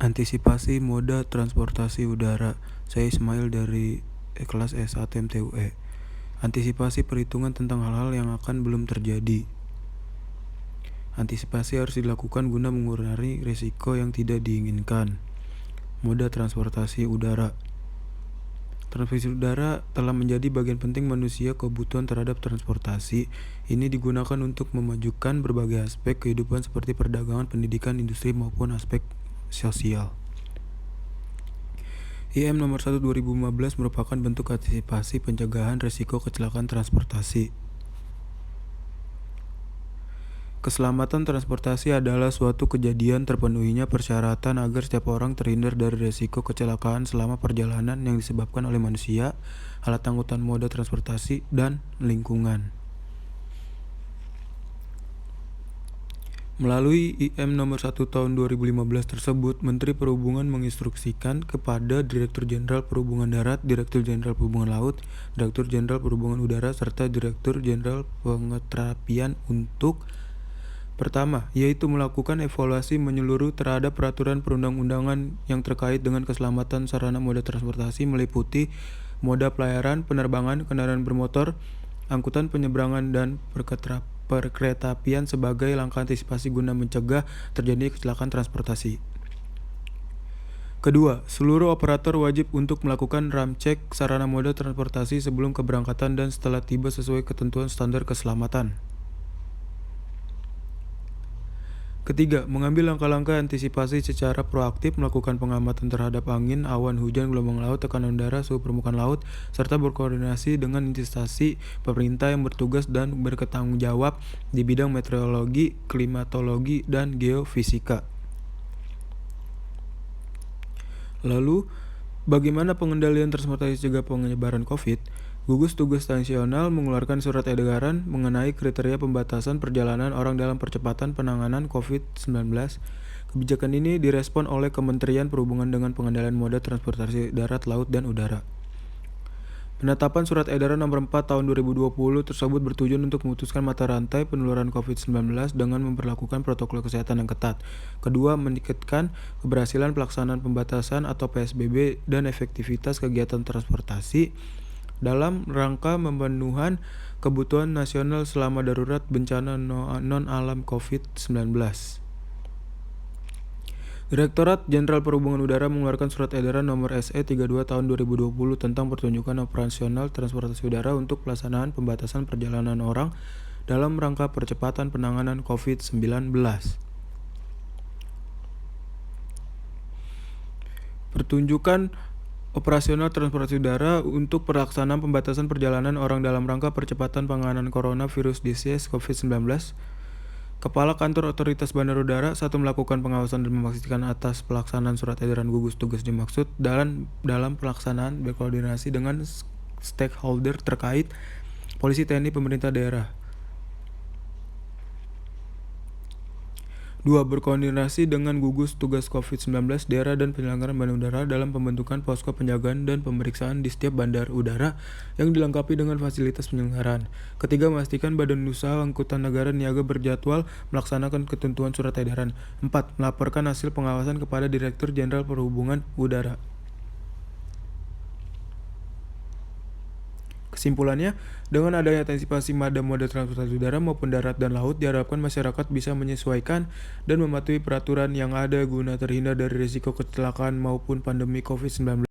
Antisipasi moda transportasi udara. Saya Ismail dari kelas S1 MTUE. Antisipasi perhitungan tentang hal-hal yang akan belum terjadi. Antisipasi harus dilakukan guna mengurangi risiko yang tidak diinginkan. Moda transportasi udara. Transportasi udara telah menjadi bagian penting manusia kebutuhan terhadap transportasi. Ini digunakan untuk memajukan berbagai aspek kehidupan seperti perdagangan, pendidikan, industri maupun aspek sosial. IM nomor 1 2015 merupakan bentuk antisipasi pencegahan risiko kecelakaan transportasi. Keselamatan transportasi adalah suatu kejadian terpenuhinya persyaratan agar setiap orang terhindar dari risiko kecelakaan selama perjalanan yang disebabkan oleh manusia, alat angkutan moda transportasi, dan lingkungan. Melalui IM nomor 1 tahun 2015 tersebut, Menteri Perhubungan menginstruksikan kepada Direktur Jenderal Perhubungan Darat, Direktur Jenderal Perhubungan Laut, Direktur Jenderal Perhubungan Udara, serta Direktur Jenderal Pengetrapian untuk pertama, yaitu melakukan evaluasi menyeluruh terhadap peraturan perundang-undangan yang terkait dengan keselamatan sarana moda transportasi meliputi moda pelayaran, penerbangan, kendaraan bermotor, angkutan penyeberangan, dan perkeretaapian sebagai langkah antisipasi guna mencegah terjadinya kecelakaan transportasi. Kedua, seluruh operator wajib untuk melakukan ramcek sarana moda transportasi sebelum keberangkatan dan setelah tiba sesuai ketentuan standar keselamatan. Ketiga, mengambil langkah-langkah antisipasi secara proaktif, melakukan pengamatan terhadap angin, awan, hujan, gelombang laut, tekanan udara, suhu permukaan laut, serta berkoordinasi dengan instansi pemerintah yang bertugas dan bertanggung jawab di bidang meteorologi, klimatologi, dan geofisika. Lalu, bagaimana pengendalian transportasi cegah penyebaran COVID? Gugus Tugas Nasional mengeluarkan surat edaran mengenai kriteria pembatasan perjalanan orang dalam percepatan penanganan COVID-19. Kebijakan ini direspon oleh Kementerian Perhubungan dengan pengendalian moda transportasi darat, laut, dan udara. Penetapan surat edaran nomor 4 tahun 2020 tersebut bertujuan untuk memutuskan mata rantai penularan COVID-19 dengan memperlakukan protokol kesehatan yang ketat. Kedua, meningkatkan keberhasilan pelaksanaan pembatasan atau PSBB dan efektivitas kegiatan transportasi dalam rangka memenuhi kebutuhan nasional selama darurat bencana non-alam COVID-19. Direktorat Jenderal Perhubungan Udara mengeluarkan surat edaran nomor SE 32 tahun 2020 tentang pertunjukan operasional transportasi udara untuk pelaksanaan pembatasan perjalanan orang dalam rangka percepatan penanganan COVID-19. Pertunjukan operasional transportasi udara untuk pelaksanaan pembatasan perjalanan orang dalam rangka percepatan penanganan coronavirus disease COVID-19. Kepala Kantor Otoritas Bandar Udara satu melakukan pengawasan dan memastikan atas pelaksanaan surat edaran gugus tugas dimaksud dalam pelaksanaan berkoordinasi dengan stakeholder terkait, polisi, TNI, pemerintah daerah. 2. Berkoordinasi dengan gugus tugas COVID-19 daerah dan penyelenggaraan bandar udara dalam pembentukan posko penjagaan dan pemeriksaan di setiap bandar udara yang dilengkapi dengan fasilitas penyelenggaraan. Ketiga, memastikan Badan Usaha Angkutan Negara niaga berjadwal melaksanakan ketentuan surat edaran. 4. Melaporkan hasil pengawasan kepada Direktur Jenderal Perhubungan Udara. Kesimpulannya, dengan adanya antisipasi moda transportasi udara maupun darat dan laut, diharapkan masyarakat bisa menyesuaikan dan mematuhi peraturan yang ada guna terhindar dari risiko kecelakaan maupun pandemi COVID-19.